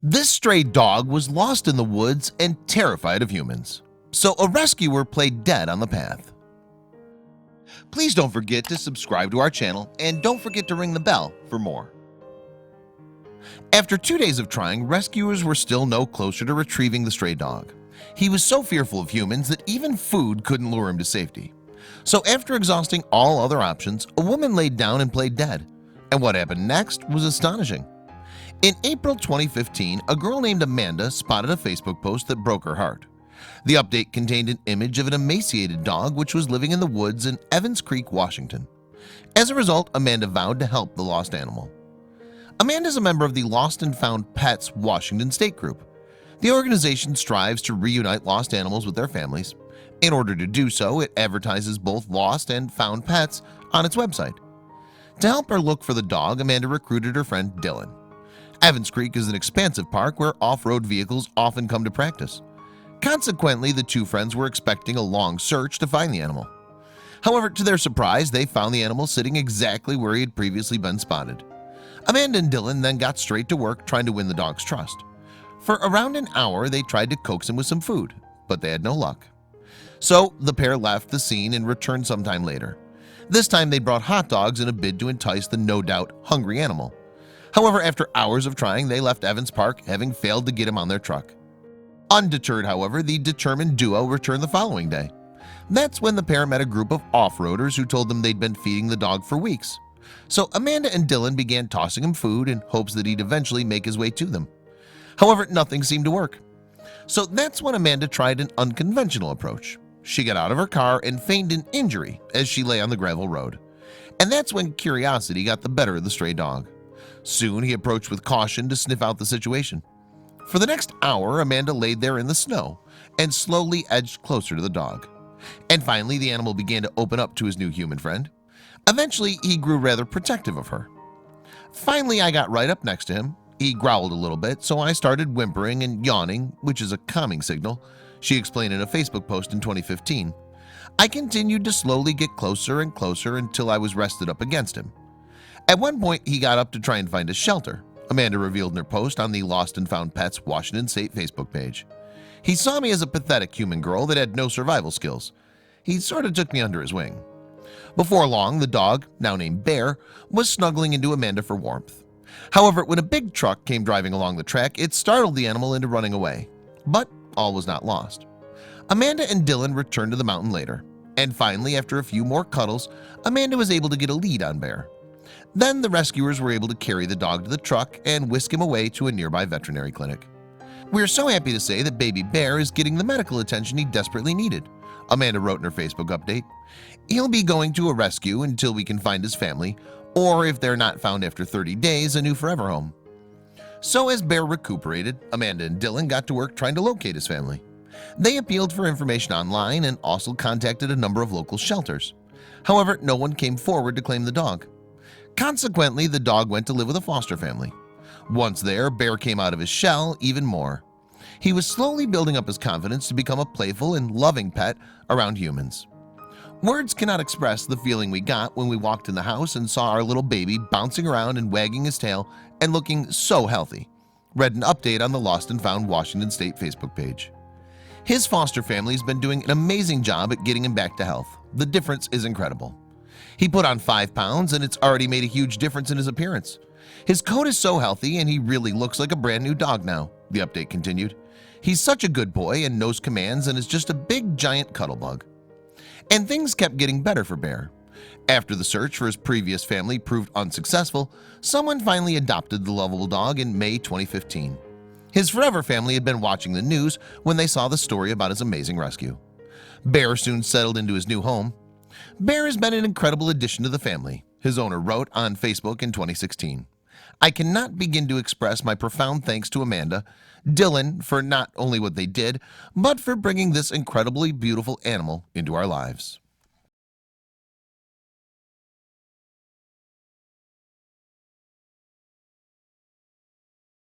This stray dog was lost in the woods and terrified of humans, so a rescuer played dead on the path. Please don't forget to subscribe to our channel and don't forget to ring the bell for more. After 2 days of trying, rescuers were still no closer to retrieving the stray dog. He was so fearful of humans that even food couldn't lure him to safety. So after exhausting all other options, a woman laid down and played dead. And what happened next was astonishing. In April 2015, a girl named Amanda spotted a Facebook post that broke her heart. The update contained an image of an emaciated dog which was living in the woods in Evans Creek, Washington. As a result, Amanda vowed to help the lost animal. Amanda is a member of the Lost and Found Pets Washington State Group. The organization strives to reunite lost animals with their families. In order to do so, it advertises both lost and found pets on its website. To help her look for the dog, Amanda recruited her friend Dylan. Evans Creek is an expansive park where off-road vehicles often come to practice. Consequently, the two friends were expecting a long search to find the animal. However, to their surprise, they found the animal sitting exactly where he had previously been spotted. Amanda and Dylan then got straight to work trying to win the dog's trust. For around an hour, they tried to coax him with some food, but they had no luck. So the pair left the scene and returned sometime later. This time they brought hot dogs in a bid to entice the no doubt hungry animal. However, after hours of trying, they left Evans Park, having failed to get him on their truck. Undeterred, however, the determined duo returned the following day. That's when the pair met a group of off-roaders who told them they'd been feeding the dog for weeks. So Amanda and Dylan began tossing him food in hopes that he'd eventually make his way to them. However, nothing seemed to work. So that's when Amanda tried an unconventional approach. She got out of her car and feigned an injury as she lay on the gravel road. And that's when curiosity got the better of the stray dog. Soon he approached with caution to sniff out the situation. For the next hour, Amanda laid there in the snow and slowly edged closer to the dog. And finally, the animal began to open up to his new human friend. Eventually, he grew rather protective of her. Finally, I got right up next to him. He growled a little bit, so I started whimpering and yawning, which is a calming signal, she explained in a Facebook post in 2015. I continued to slowly get closer and closer until I was rested up against him. At one point, he got up to try and find a shelter, Amanda revealed in her post on the Lost and Found Pets Washington State Facebook page. He saw me as a pathetic human girl that had no survival skills. He sort of took me under his wing. Before long, the dog, now named Bear, was snuggling into Amanda for warmth. However, when a big truck came driving along the track, it startled the animal into running away. But all was not lost. Amanda and Dylan returned to the mountain later. And finally, after a few more cuddles, Amanda was able to get a lead on Bear. Then the rescuers were able to carry the dog to the truck and whisk him away to a nearby veterinary clinic. We're so happy to say that baby Bear is getting the medical attention he desperately needed, Amanda wrote in her Facebook update. He'll be going to a rescue until we can find his family, or if they're not found after 30 days, a new forever home. So as Bear recuperated, Amanda and Dylan got to work trying to locate his family. They appealed for information online and also contacted a number of local shelters. However, no one came forward to claim the dog. Consequently, the dog went to live with a foster family. Once there, Bear came out of his shell even more. He was slowly building up his confidence to become a playful and loving pet around humans. Words cannot express the feeling we got when we walked in the house and saw our little baby bouncing around and wagging his tail and looking so healthy, read an update on the Lost and Found Washington State Facebook page. His foster family has been doing an amazing job at getting him back to health. The difference is incredible. He put on 5 pounds and it's already made a huge difference in his appearance. His coat is so healthy and he really looks like a brand new dog now, the update continued. He's such a good boy and knows commands and is just a big giant cuddle bug. And things kept getting better for Bear. After the search for his previous family proved unsuccessful, someone finally adopted the lovable dog in May 2015. His forever family had been watching the news when they saw the story about his amazing rescue. Bear soon settled into his new home. Bear has been an incredible addition to the family, his owner wrote on Facebook in 2016. I cannot begin to express my profound thanks to Amanda, Dylan for not only what they did, but for bringing this incredibly beautiful animal into our lives.